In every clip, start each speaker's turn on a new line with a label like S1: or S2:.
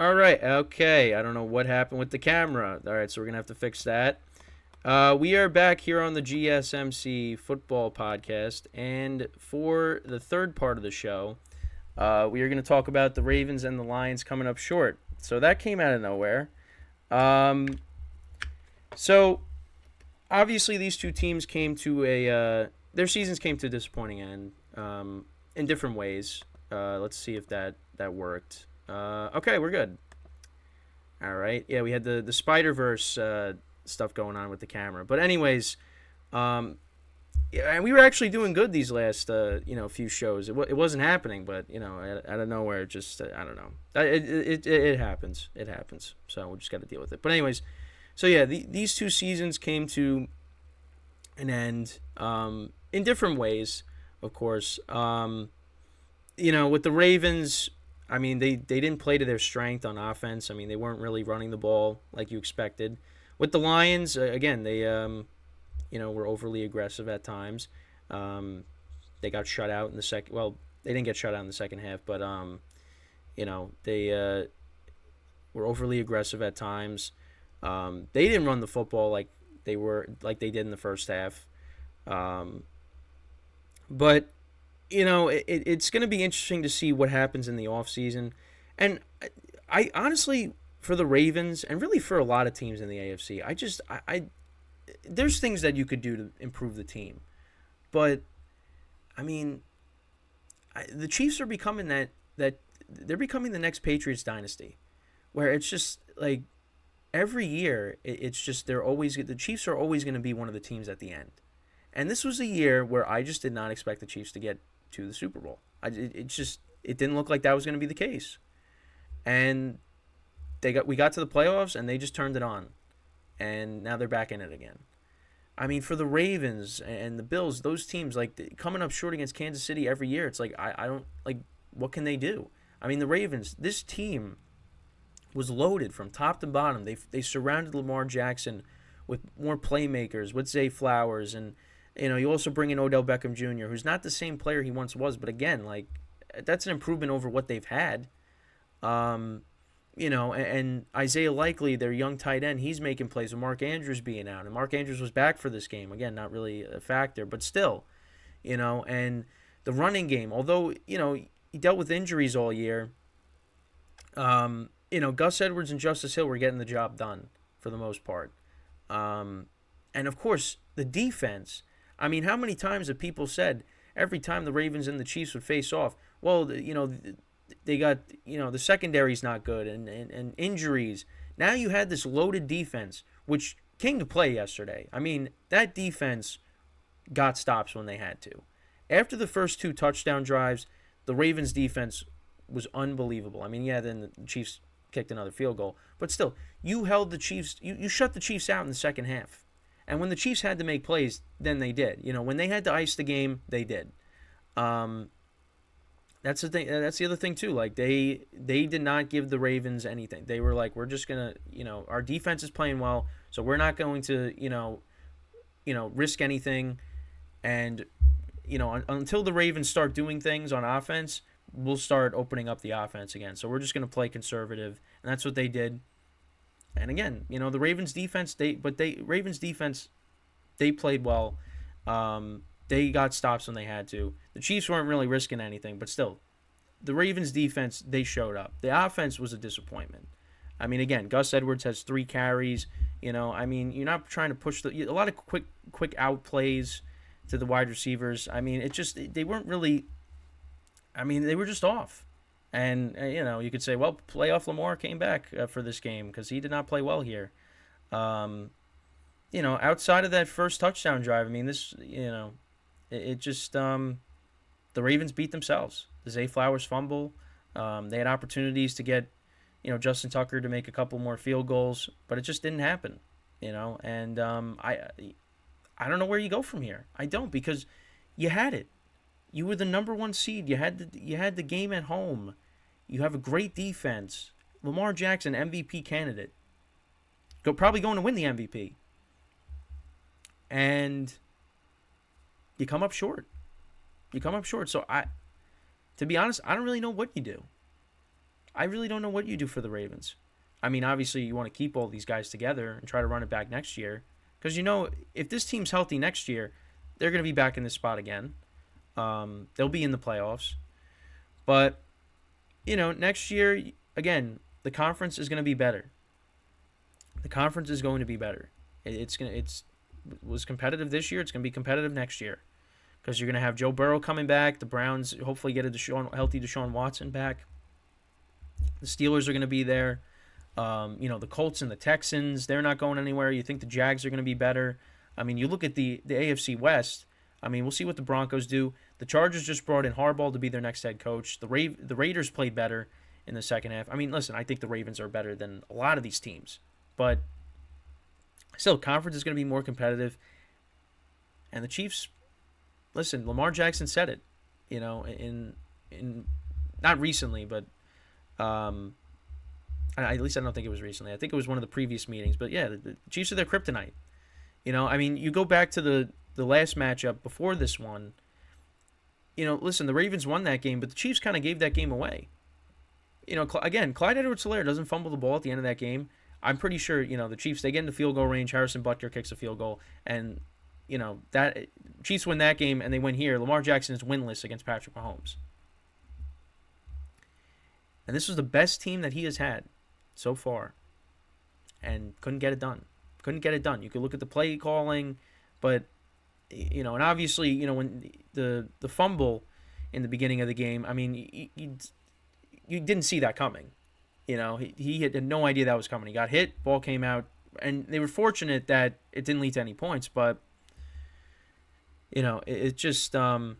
S1: All right. Okay. I don't know what happened with the camera. All right. So we're going to have to fix that. We are back here on the GSMC football podcast. And for the third part of the show, we are going to talk about the Ravens and the Lions coming up short. So that came out of nowhere. Um, so obviously, these two teams came to their seasons came to a disappointing end in different ways. Let's see if that worked. Okay, we're good. All right. Yeah, we had the Spider Verse stuff going on with the camera, but anyways, um, yeah, and we were actually doing good these last few shows. It wasn't happening, but out of nowhere, just I don't know. It happens. It happens. So we just got to deal with it. But anyways, so yeah, these two seasons came to an end in different ways, of course. With the Ravens, I mean, they didn't play to their strength on offense. I mean, they weren't really running the ball like you expected. With the Lions, again, they were overly aggressive at times. They got shut out in the second. Well, they didn't get shut out in the second half, but they were overly aggressive at times. They didn't run the football like they did in the first half. But it's going to be interesting to see what happens in the offseason. And I honestly, for the Ravens, and really for a lot of teams in the AFC, I there's things that you could do to improve the team. But, I mean, the Chiefs are becoming that they're becoming the next Patriots dynasty, where it's just like every year it's just the Chiefs are always going to be one of the teams at the end. And this was a year where I just did not expect the Chiefs to get to the Super Bowl. It didn't look like that was going to be the case. And we got to the playoffs and they just turned it on. And now they're back in it again. I mean, for the Ravens and the Bills, those teams like coming up short against Kansas City every year, it's like I don't like what can they do? I mean, the Ravens, this team was loaded from top to bottom. They surrounded Lamar Jackson with more playmakers, with Zay Flowers, and you also bring in Odell Beckham Jr., who's not the same player he once was, but again, like that's an improvement over what they've had. And Isaiah Likely, their young tight end, he's making plays with Mark Andrews being out, and Mark Andrews was back for this game. Again, not really a factor, but still, and the running game, although he dealt with injuries all year. Gus Edwards and Justice Hill were getting the job done for the most part. And of course, the defense. I mean, how many times have people said every time the Ravens and the Chiefs would face off, well, they got, the secondary's not good and injuries. Now you had this loaded defense, which came to play yesterday. I mean, that defense got stops when they had to. After the first two touchdown drives, the Ravens defense was unbelievable. I mean, yeah, then the Chiefs kicked another field goal. But still, you held the Chiefs, you shut the Chiefs out in the second half. And when the Chiefs had to make plays, then they did. When they had to ice the game, they did. That's the thing. That's the other thing too. Like they did not give the Ravens anything. They were like, we're just gonna, our defense is playing well, so we're not going to, risk anything. And until the Ravens start doing things on offense, we'll start opening up the offense again. So we're just gonna play conservative, and that's what they did. And again, the Ravens defense, they played well. They got stops when they had to. The Chiefs weren't really risking anything, but still, the Ravens defense, they showed up. The offense was a disappointment. I mean, again, Gus Edwards has 3 carries. I mean, you're not trying to push a lot of quick out plays to the wide receivers. I mean, they weren't really. I mean, they were just off. And, you could say, well, playoff Lamar came back for this game because he did not play well here. Outside of that first touchdown drive, I mean, it just, the Ravens beat themselves. The Zay Flowers fumble. They had opportunities to get, Justin Tucker to make a couple more field goals, but it just didn't happen, And I don't know where you go from here. I don't, because you had it. You were the number 1 seed. You had the game at home. You have a great defense. Lamar Jackson, MVP candidate. Probably going to win the MVP. And you come up short. So to be honest, I don't really know what you do. I really don't know what you do for the Ravens. I mean, obviously, you want to keep all these guys together and try to run it back next year. Because, if this team's healthy next year, they're going to be back in this spot again. They'll be in the playoffs. But, next year, again, the conference is going to be better. The conference is going to be better. It's was competitive this year. It's going to be competitive next year. Because you're going to have Joe Burrow coming back. The Browns hopefully get a healthy Deshaun Watson back. The Steelers are going to be there. The Colts and the Texans, they're not going anywhere. You think the Jags are going to be better. I mean, you look at the AFC West. I mean, we'll see what the Broncos do. The Chargers just brought in Harbaugh to be their next head coach. The Raiders played better in the second half. I mean, listen, I think the Ravens are better than a lot of these teams. But still, conference is going to be more competitive. And the Chiefs, listen, Lamar Jackson said it, in not recently, but at least I don't think it was recently. I think it was one of the previous meetings. But yeah, the Chiefs are their kryptonite. I mean, you go back to the last matchup before this one. Listen, the Ravens won that game, but the Chiefs kind of gave that game away. Again, Clyde Edwards-Helaire doesn't fumble the ball at the end of that game. I'm pretty sure, the Chiefs, they get into field goal range. Harrison Butker kicks a field goal. And, that Chiefs win that game and they win here. Lamar Jackson is winless against Patrick Mahomes. And this was the best team that he has had so far. And couldn't get it done. You could look at the play calling, but, and obviously, when the fumble in the beginning of the game, I mean, you didn't see that coming. He had no idea that was coming. He got hit, ball came out, and they were fortunate that it didn't lead to any points, but, it just, and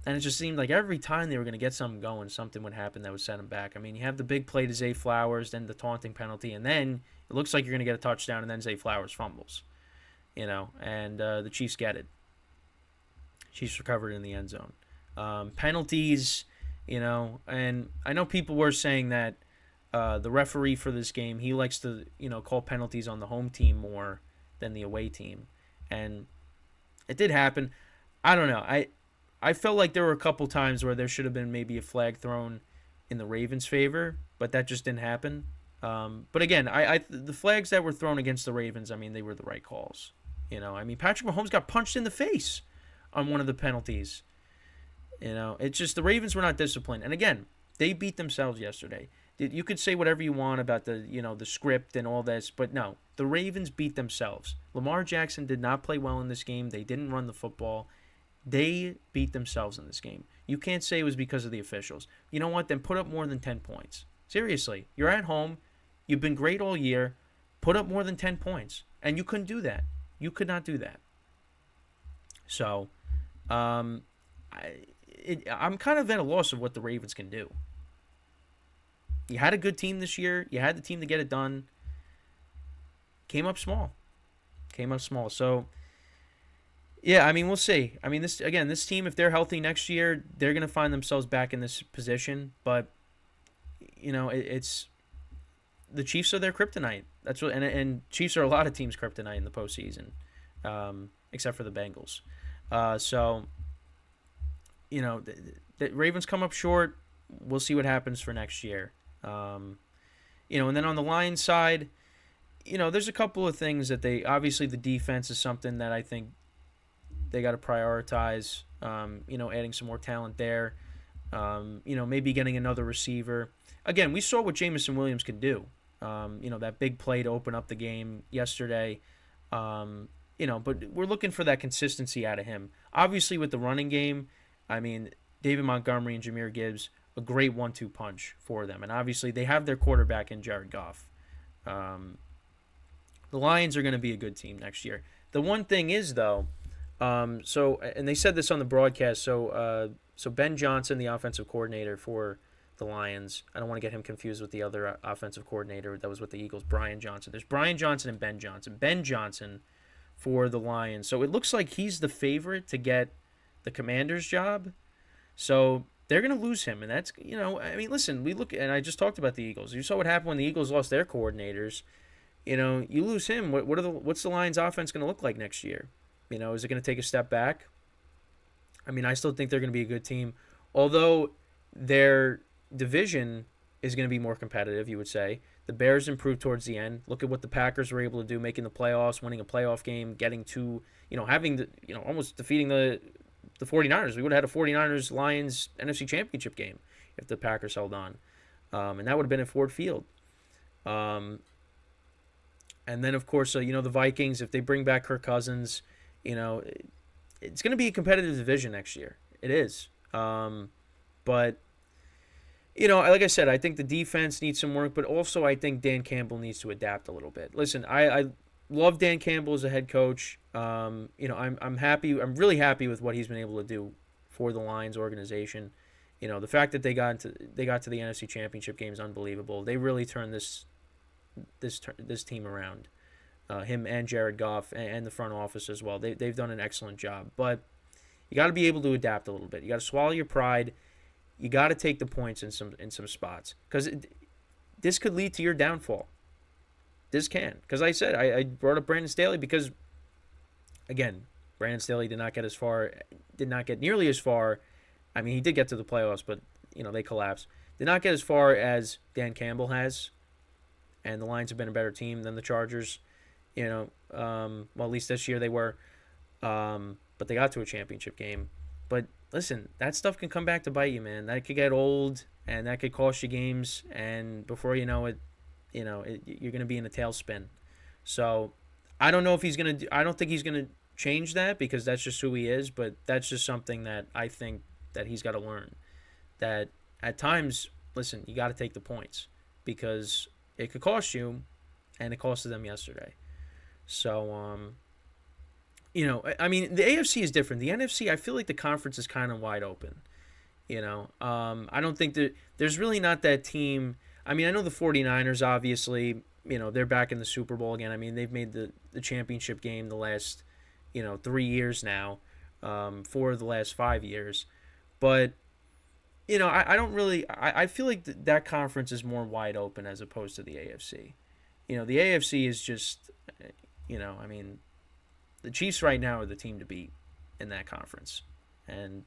S1: it just seemed like every time they were going to get something going, something would happen that would set them back. I mean, you have the big play to Zay Flowers, then the taunting penalty, and then it looks like you're going to get a touchdown, and then Zay Flowers fumbles. And the Chiefs get it. Chiefs recovered in the end zone. Penalties, and I know people were saying that the referee for this game, he likes to, call penalties on the home team more than the away team. And it did happen. I don't know. I felt like there were a couple times where there should have been maybe a flag thrown in the Ravens' favor, but that just didn't happen. But again, the flags that were thrown against the Ravens, I mean, they were the right calls. I mean, Patrick Mahomes got punched in the face on one of the penalties. It's just the Ravens were not disciplined. And again, they beat themselves yesterday. You could say whatever you want about the script and all this, but no, the Ravens beat themselves. Lamar Jackson did not play well in this game. They didn't run the football. They beat themselves in this game. You can't say it was because of the officials. You know what? Then put up more than 10 points. Seriously, you're at home. You've been great all year. Put up more than 10 points. And you couldn't do that. You could not do that. So, I'm kind of at a loss of what the Ravens can do. You had a good team this year. You had the team to get it done. Came up small. So, yeah, I mean, we'll see. I mean, this team, if they're healthy next year, they're going to find themselves back in this position. But, it's the Chiefs are their kryptonite. That's what, and Chiefs are a lot of teams' kryptonite in the postseason, except for the Bengals. So, the Ravens come up short. We'll see what happens for next year. And then on the Lions side, there's a couple of things that obviously the defense is something that I think they got to prioritize, adding some more talent there, maybe getting another receiver. Again, we saw what Jameson Williams can do, that big play to open up the game yesterday, but we're looking for that consistency out of him. Obviously with the running game, I mean, David Montgomery and Jahmyr Gibbs, a great 1-2 punch for them. And obviously they have their quarterback in Jared Goff. The Lions are going to be a good team next year. The one thing is, though, and they said this on the broadcast, so Ben Johnson, the offensive coordinator for the Lions, I don't want to get him confused with the other offensive coordinator that was with the Eagles, Brian Johnson. There's Brian Johnson and Ben Johnson. Ben Johnson for the Lions. So it looks like he's the favorite to get the Commander's job. So they're going to lose him. And that's, I mean, listen, we look, and I just talked about the Eagles. You saw what happened when the Eagles lost their coordinators. You lose him. What's the Lions offense going to look like next year? Is it going to take a step back? I mean, I still think they're going to be a good team. Although their division is going to be more competitive, you would say. The Bears improved towards the end. Look at what the Packers were able to do, making the playoffs, winning a playoff game, getting to, having the, almost defeating the 49ers. We would have had a 49ers Lions NFC Championship game if the Packers held on. And that would have been at Ford Field. And then, of course, the Vikings, if they bring back Kirk Cousins, it's going to be a competitive division next year. It is. But, like I said, I think the defense needs some work, but also I think Dan Campbell needs to adapt a little bit. Listen, I love Dan Campbell as a head coach. I'm happy. I'm really happy with what he's been able to do for the Lions organization. The fact that they got to the NFC Championship game is unbelievable. They really turned this team around. Him and Jared Goff and the front office as well. They've done an excellent job. But you got to be able to adapt a little bit. You got to swallow your pride. You got to take the points in some spots, because this could lead to your downfall. This can, because I said I brought up Brandon Staley because, again, Brandon Staley did not get nearly as far. I mean, he did get to the playoffs, but they collapsed. Did not get as far as Dan Campbell has, and the Lions have been a better team than the Chargers. Well, at least this year they were, but they got to a championship game. But listen, that stuff can come back to bite you, man. That could get old, and that could cost you games, and before you know it, you're going to be in a tailspin. So I don't know if he's going to. I don't think he's going to change that, because that's just who he is. But that's just something that I think that he's got to learn. That at times, listen, you got to take the points, because it could cost you, and it costed them yesterday. So I mean, the AFC is different. The NFC, I feel like the conference is kind of wide open. I don't think that there's really not that team. I mean, I know the 49ers, obviously, they're back in the Super Bowl again. I mean, they've made the championship game the last, 3 years now, 4 of the last 5 years. But, I don't really, I feel like that conference is more wide open as opposed to the AFC. The AFC is just, I mean, the Chiefs right now are the team to beat in that conference. And,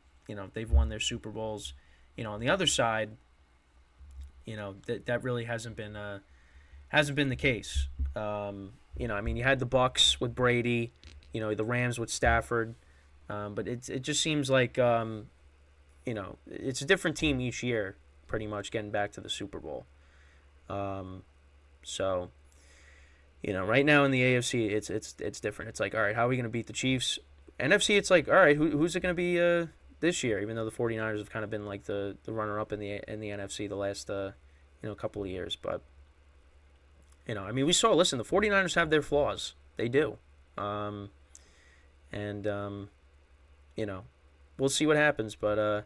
S1: they've won their Super Bowls. On the other side, that really hasn't been the case. I mean, you had the Bucks with Brady, the Rams with Stafford. But it just seems like, it's a different team each year, pretty much, getting back to the Super Bowl. So, right now in the AFC, it's different. It's like, all right, how are we going to beat the Chiefs? NFC, it's like, all right, who's it going to be this year? Even though the 49ers have kind of been like the runner-up in the NFC the last couple of years. But, I mean, the 49ers have their flaws. They do. We'll see what happens. But,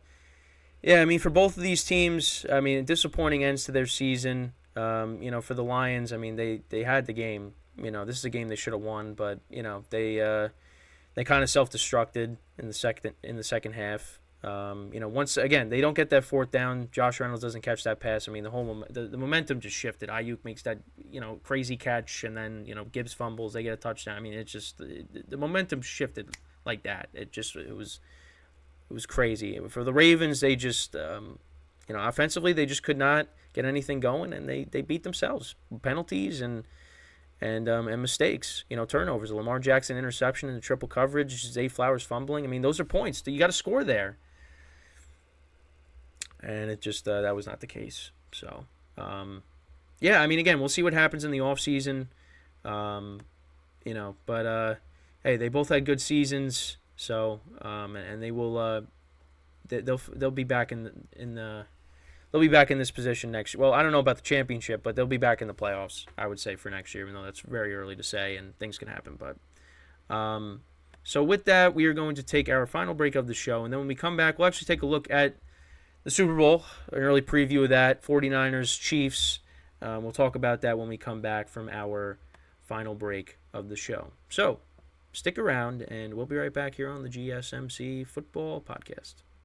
S1: yeah, I mean, for both of these teams, I mean, disappointing ends to their season. For the Lions, I mean, they had the game. This is a game they should have won, but they kind of self-destructed in the second half. Once again, they don't get that fourth down. Josh Reynolds doesn't catch that pass. I mean, the momentum just shifted. Ayuk makes that crazy catch, and then Gibbs fumbles. They get a touchdown. I mean, it's just the momentum shifted like that. It was crazy. For the Ravens, they just offensively they just could not get anything going, and they beat themselves. Penalties and mistakes, turnovers. A Lamar Jackson interception in the triple coverage, Zay Flowers fumbling. I mean, those are points. You got to score there. And it just, that was not the case. So, yeah, I mean, again, we'll see what happens in the offseason. But, hey, they both had good seasons. So, and they will, they'll be back they'll be back in this position next year. Well, I don't know about the championship, but they'll be back in the playoffs, I would say, for next year, even though that's very early to say and things can happen. But so with that, we are going to take our final break of the show. And then when we come back, we'll actually take a look at the Super Bowl, an early preview of that, 49ers, Chiefs. We'll talk about that when we come back from our final break of the show. So stick around, and we'll be right back here on the GSMC Football Podcast.